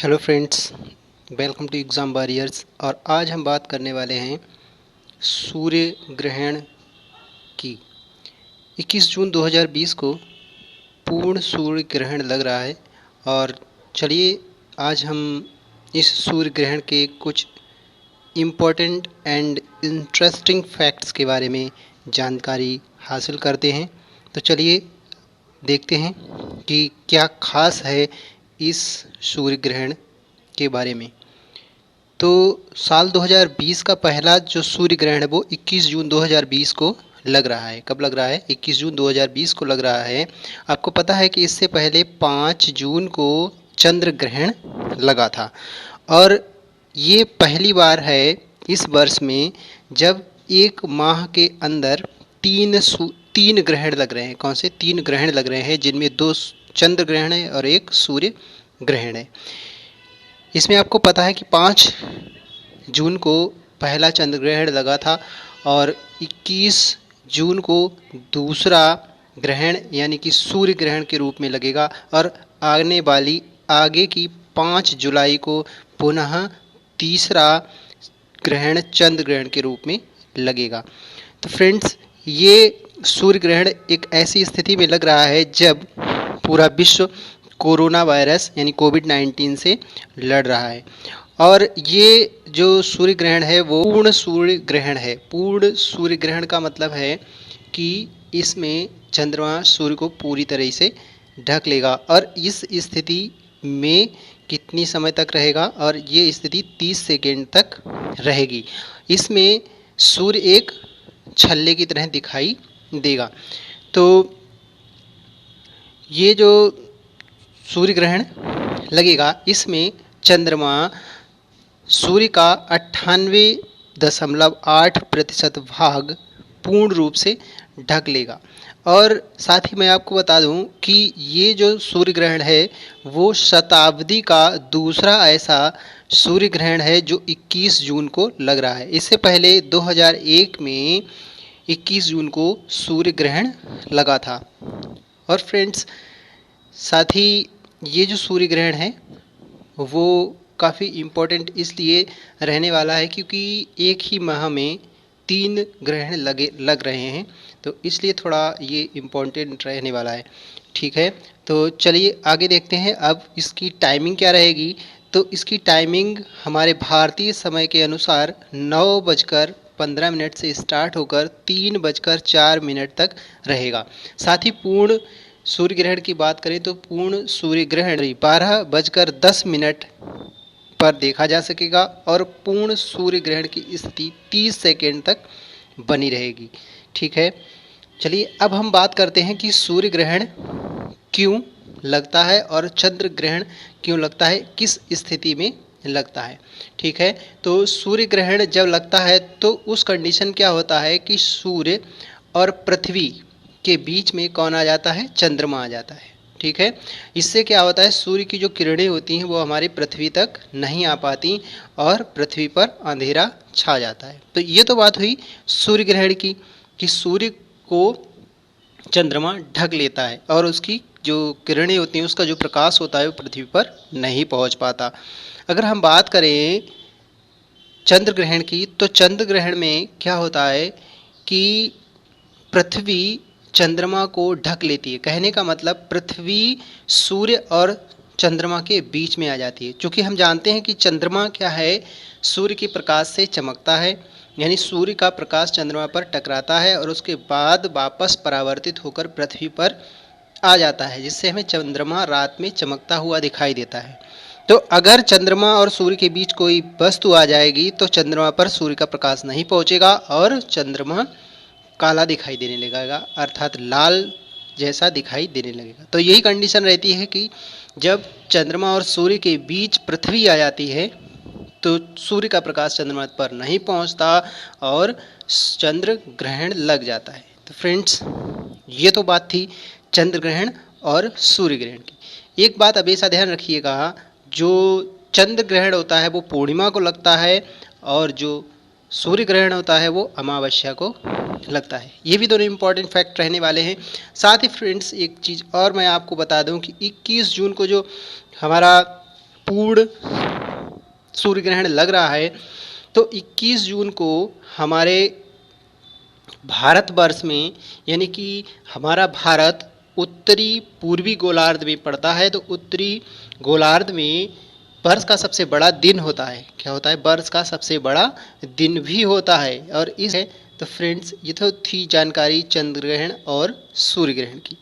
Hello friends, welcome to exam warriors. और आज हम बात करने वाले हैं सूर्य ग्रहण की। 21 जून 2020 को पूर्ण सूर्य ग्रहण लग रहा है। और चलिए आज हम इस सूर्य ग्रहण के कुछ इम्पोर्टेंट एंड इंटरेस्टिंग फैक्ट्स के बारे में जानकारी हासिल करते हैं। तो चलिए देखते हैं कि क्या खास है इस सूर्य ग्रहण के बारे में। तो साल 2020 का पहला जो सूर्य ग्रहण है वो 21 जून 2020 को लग रहा है। कब लग रहा है? 21 जून 2020 को लग रहा है। आपको पता है कि इससे पहले 5 जून को चंद्र ग्रहण लगा था। और ये पहली बार है इस वर्ष में जब एक माह के अंदर तीन ग्रहण लग रहे हैं। कौन से? 3 ग्रहण लग रहे हैं, जिनमें 2 चंद्र ग्रहण है और 1 सूर्य ग्रहण है। इसमें आपको पता है कि 5 जून को पहला चंद्र ग्रहण लगा था और 21 जून को दूसरा ग्रहण यानी कि सूर्य ग्रहण के रूप में लगेगा। और आने वाली आगे की 5 जुलाई को पुनः तीसरा ग्रहण चंद्र ग्रहण के रूप में लगेगा। तो फ्रेंड्स, ये सूर्य ग्रहण एक ऐसी स्थिति में लग रहा है जब पूरा विश्व कोरोना वायरस यानी कोविड-19 से लड़ रहा है। और ये जो सूर्य ग्रहण है वो पूर्ण सूर्य ग्रहण है। पूर्ण सूर्य ग्रहण का मतलब है कि इसमें चंद्रमा सूर्य को पूरी तरह से ढक लेगा। और इस स्थिति में कितनी समय तक रहेगा? और ये स्थिति 30 सेकेंड तक रहेगी। इसमें सूर्य एक छल्ले की तरह दिखाई देगा। तो ये जो सूर्य ग्रहण लगेगा इसमें चंद्रमा सूर्य का 98.8% भाग पूर्ण रूप से ढक लेगा। और साथ ही मैं आपको बता दूं कि ये जो सूर्य ग्रहण है वो शताब्दी का दूसरा ऐसा सूर्य ग्रहण है जो 21 जून को लग रहा है। इससे पहले 2001 में 21 जून को सूर्य ग्रहण लगा था। और फ्रेंड्स, साथ ही ये जो सूर्य ग्रहण है वो काफ़ी इम्पोर्टेंट इसलिए रहने वाला है क्योंकि एक ही माह में 3 ग्रहण लग रहे हैं। तो इसलिए थोड़ा ये इम्पोर्टेंट रहने वाला है। ठीक है, तो चलिए आगे देखते हैं अब इसकी टाइमिंग क्या रहेगी। तो इसकी टाइमिंग हमारे भारतीय समय के अनुसार 9:15 से स्टार्ट होकर 3:04 तक रहेगा। साथ ही पूर्ण सूर्य ग्रहण की बात करें तो पूर्ण सूर्य ग्रहण 12:10 पर देखा जा सकेगा और पूर्ण सूर्य ग्रहण की स्थिति 30 सेकेंड तक बनी रहेगी। ठीक है, चलिए अब हम बात करते हैं कि सूर्य ग्रहण क्यों लगता है और चंद्र ग्रहण क्यों लगता है, किस स्थिति में लगता है। ठीक है, तो सूर्य ग्रहण जब लगता है तो उस कंडीशन क्या होता है कि सूर्य और पृथ्वी के बीच में कौन आ जाता है? चंद्रमा आ जाता है। ठीक है, इससे क्या होता है, सूर्य की जो किरणें होती हैं वो हमारी पृथ्वी तक नहीं आ पाती और पृथ्वी पर अंधेरा छा जाता है। तो ये तो बात हुई सूर्य ग्रहण की कि सूर्य को चंद्रमा ढक लेता है और उसकी जो किरणें होती हैं उसका जो प्रकाश होता है वो पृथ्वी पर नहीं पहुंच पाता। अगर हम बात करें चंद्र ग्रहण की तो चंद्र ग्रहण में क्या होता है कि पृथ्वी चंद्रमा को ढक लेती है। कहने का मतलब पृथ्वी सूर्य और चंद्रमा के बीच में आ जाती है। क्योंकि हम जानते हैं कि चंद्रमा क्या है, सूर्य के प्रकाश से चमकता है, यानी सूर्य का प्रकाश चंद्रमा पर टकराता है और उसके बाद वापस परावर्तित होकर पृथ्वी पर आ जाता है, जिससे हमें चंद्रमा रात में चमकता हुआ दिखाई देता है। तो अगर चंद्रमा और सूर्य के बीच कोई वस्तु आ जाएगी तो चंद्रमा पर सूर्य का प्रकाश नहीं पहुंचेगा और चंद्रमा काला दिखाई देने लगेगा, अर्थात लाल जैसा दिखाई देने लगेगा। तो यही कंडीशन रहती है कि जब चंद्रमा और सूर्य के बीच पृथ्वी आ जाती है तो सूर्य का प्रकाश चंद्रमा पर नहीं पहुंचता और चंद्र ग्रहण लग जाता है। तो फ्रेंड्स, ये तो बात थी चंद्र ग्रहण और सूर्य ग्रहण की। एक बात हमेशा ध्यान रखिएगा, जो चंद्र ग्रहण होता है वो पूर्णिमा को लगता है और जो सूर्य ग्रहण होता है वो अमावस्या को लगता है। ये भी दोनों इम्पॉर्टेंट फैक्ट रहने वाले हैं। साथ ही फ्रेंड्स, एक चीज़ और मैं आपको बता दूं कि 21 जून को जो हमारा पूर्ण सूर्य ग्रहण लग रहा है, तो 21 जून को हमारे भारतवर्ष में, यानी कि हमारा भारत उत्तरी पूर्वी गोलार्ध में पड़ता है, तो उत्तरी गोलार्ध में वर्ष का सबसे बड़ा दिन होता है। क्या होता है? वर्ष का सबसे बड़ा दिन भी होता है। और इस है तो फ्रेंड्स, ये तो थी जानकारी चंद्र ग्रहण और सूर्य ग्रहण की।